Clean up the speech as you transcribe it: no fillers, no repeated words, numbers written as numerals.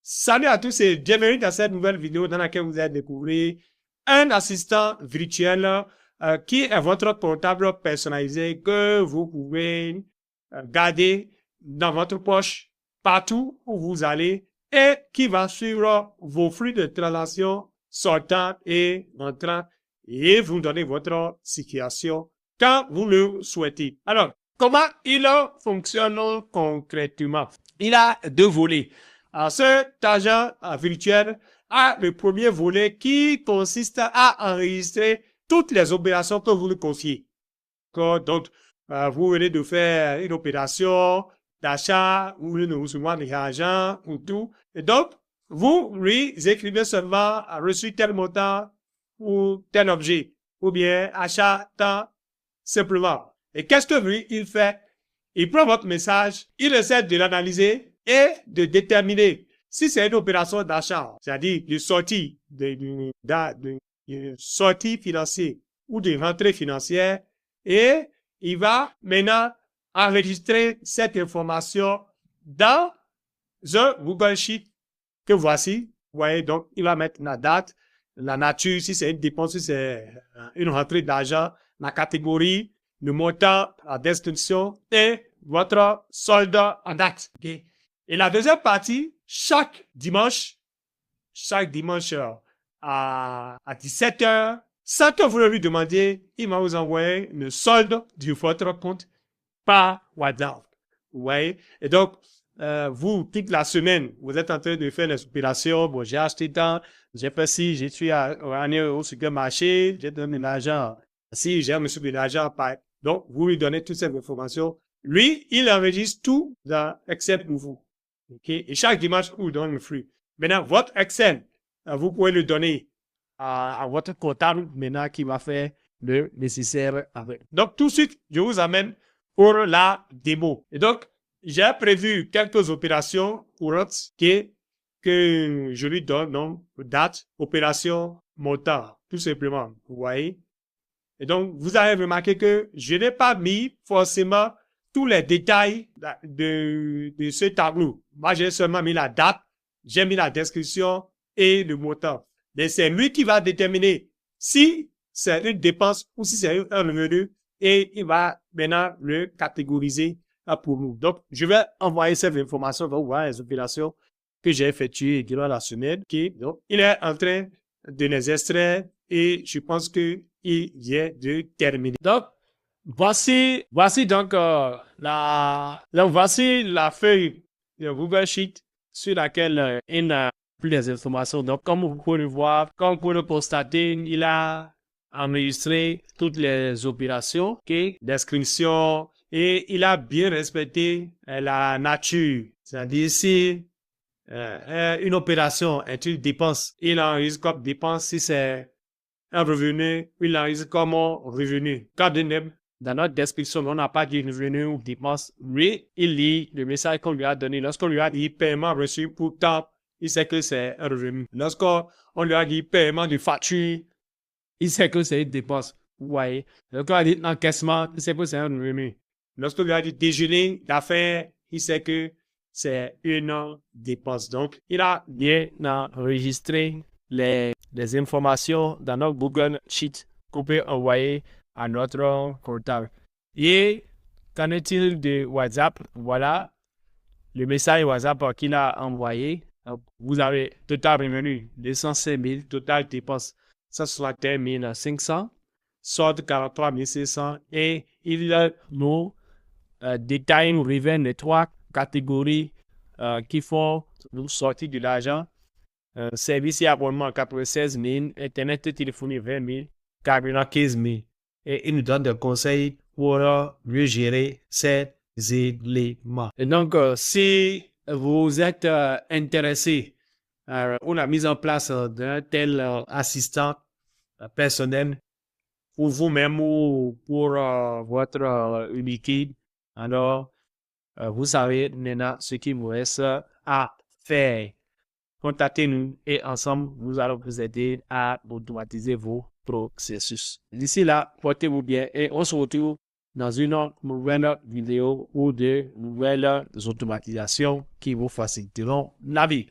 Salut à tous et bienvenue dans cette nouvelle vidéo dans laquelle vous allez découvrir un assistant virtuel qui est votre portable personnalisé que vous pouvez garder dans votre poche partout où vous allez et qui va suivre vos flux de transactions sortant et entrant et vous donner votre situation quand vous le souhaitez. Alors, comment il fonctionne concrètement? Il a deux volets. Alors, cet agent virtuel a le premier volet qui consiste à enregistrer toutes les opérations que vous lui confiez. Donc, vous venez de faire une opération d'achat, vous venez de recevoir de l'argent ou tout. Et donc, vous lui écrivez seulement reçu tel montant ou tel objet, ou bien achat tant simplement. Et qu'est-ce que lui, il fait? Il prend votre message, il essaie de l'analyser et de déterminer si c'est une opération d'achat, c'est-à-dire de sortie, de sortie financière ou de rentrée financière, et il va maintenant enregistrer cette information dans un Google Sheet que voici. Vous voyez, donc, il va mettre la date, la nature, si c'est une dépense, si c'est une rentrée d'argent, la catégorie, le montant, la destination et votre solde en date. Okay? Et la deuxième partie, chaque dimanche à 17h, sans que vous le lui demandiez, il va vous envoyer le solde de votre compte par WhatsApp. Vous voyez? Et donc, vous, toute la semaine, vous êtes en train de faire les opérations. Bon, j'ai acheté tant, j'ai fait ci, je suis allé au supermarché, j'ai donné l'argent. Si j'ai reçu de l'argent, donc, vous lui donnez toutes ces informations. Lui, il enregistre tout dans Excel pour vous. Okay? Et chaque dimanche, vous donne le flux. Maintenant, votre Excel, vous pouvez le donner à votre comptable maintenant qui va faire le nécessaire avec. Donc, tout de suite, je vous amène pour la démo. Et donc, j'ai prévu quelques opérations courantes que je lui donne, donc, date, opération, montant, tout simplement. Vous voyez? Et donc, vous avez remarqué que je n'ai pas mis forcément tous les détails de ce tableau. Moi, j'ai seulement mis la date, j'ai mis la description et le montant. Mais c'est lui qui va déterminer si c'est une dépense ou si c'est un revenu et il va maintenant le catégoriser pour nous. Donc, je vais envoyer cette information, vous voir les opérations que j'ai effectuées durant la semaine. Okay. Donc, il est en train de les extraire et je pense qu'il vient de terminer. Donc, voici donc voici la feuille de Google Sheet sur laquelle il a plus les informations. Donc, comme vous pouvez le voir, comme vous pouvez le constater, il a enregistré toutes les opérations, okay, description, et il a bien respecté la nature. C'est-à-dire si une opération est une dépense, il enregistre comme dépense. Si c'est un revenu, il enregistre comme revenu. Dans notre description, on n'a pas dit revenu ou dépense. Lui, il lit le message qu'on lui a donné. Lorsqu'on lui a dit paiement reçu pour temps, il sait que c'est un revenu. Lorsqu'on lui a dit paiement de facture, il sait que c'est une dépense. Vous voyez. Lorsqu'on lui a dit encaissement, il sait que c'est un revenu. Lorsqu'on lui a dit déjeuner d'affaires, il sait que c'est une dépense. Donc, il a bien enregistré les informations dans notre Google Sheet qu'on peut envoyer à notre portable. Et qu'en est-il de WhatsApp? Voilà le message WhatsApp qu'il a envoyé. Vous avez total revenu 205 000, total dépense 161 500, solde 43 500 et il nous détaille, nous révèle les trois catégories qui font nous sortir de l'argent. Service et abonnement 96 000, Internet, téléphonie 20 000, carburant 15 000. Et il nous donne des conseils pour mieux gérer ces éléments. Et donc, si vous êtes intéressé pour la mise en place d'un tel assistant personnel pour vous-même ou pour votre liquide, alors vous savez maintenant ce qu'il vous reste à faire. Contactez-nous et ensemble, nous allons vous aider à automatiser vos processus. D'ici là, portez-vous bien et on se retrouve dans une nouvelle vidéo ou de nouvelles automatisations qui vous faciliteront la vie.